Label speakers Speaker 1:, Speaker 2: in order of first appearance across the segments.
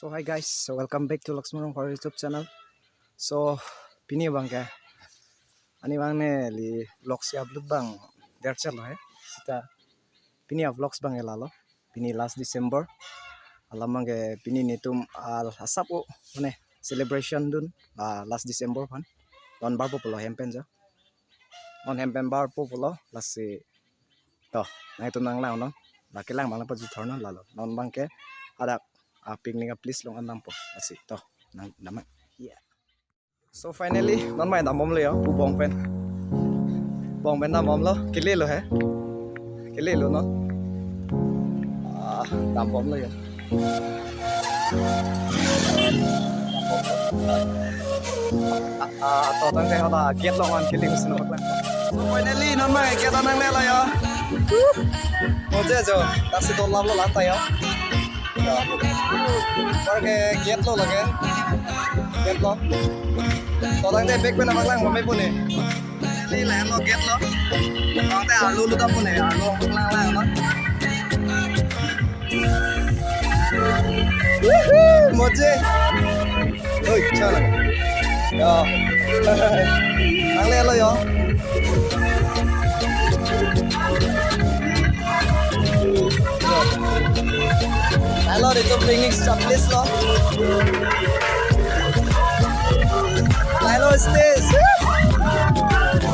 Speaker 1: So hi guys, so welcome back to Laxman Horror YouTube channel. So pini bang ka ani bang ne li vlogs ya upload bang der chalo hai sita pini ya vlogs bang elalo pini last December alamang ke pini nitum al hasapo ne celebration dun last December pan non bar populo hempen ja on hempen bar populo lasi to na itu nang lao no lakilang bang pa juthorno lalo non bang ke ada picnic please long anam po asi to nang naman yeah. So finally non mai damom le yo pu bong pen damom lo kile lo he kile lo no damom lo yo to tang te hada get long an kile sino bakla. So finally non mai get nang le lo yo moje jo tasi to lam lo lan ta yo porque get lo lagi get lo tolong deh back pena maklang mami pun nih ini lain lo get lo tolong deh alu lu tak pun nih alu maklang lah no moje oi chala yo maklang lo yo halo itu pingin sublis lo halo stis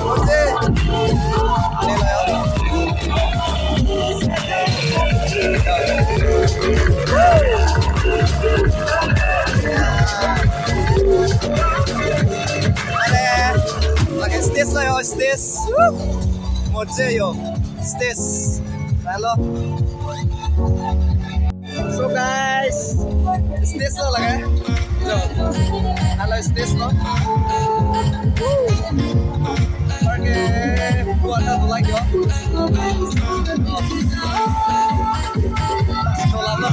Speaker 1: oke ini lo ya lagi stis lo yo stis moje yo stis halo. So guys, stage lo lagi, halo stage lo. Oke, buat apa lagi yo? Sekolah lo.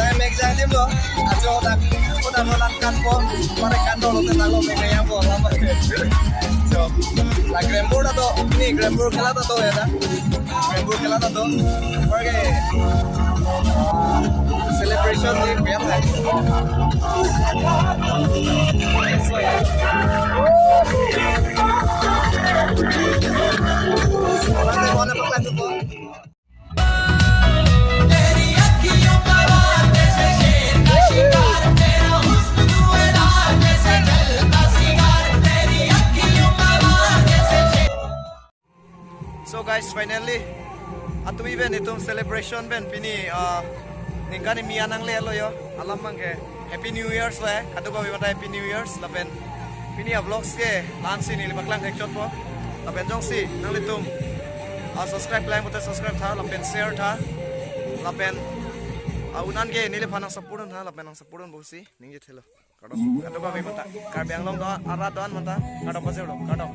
Speaker 1: Saya make jangan lo, ajo udah melankan po, mereka dulu tentang lo yang po lama. So, la grembur atau ini grembur kelat atau ya dah, grembur kelat atau, oke, celebration di biar lah. Orang yang mana pelan tu po. So guys, finally atu event itu celebration ben pini ningkani mianang le lo yo alam mangke happy new years le kadu ba bimata happy new years lapen pini vlogs ke lansi ni baklang hekchot po lapen jong si nang litum subscribe lang buta subscribe tha lapen share tha lapen unan ke nile phanang sapurun tha lapen ang sapurun bosi ningje thelo kado ba bimata karbyang long do ara don mata kado pa jero kado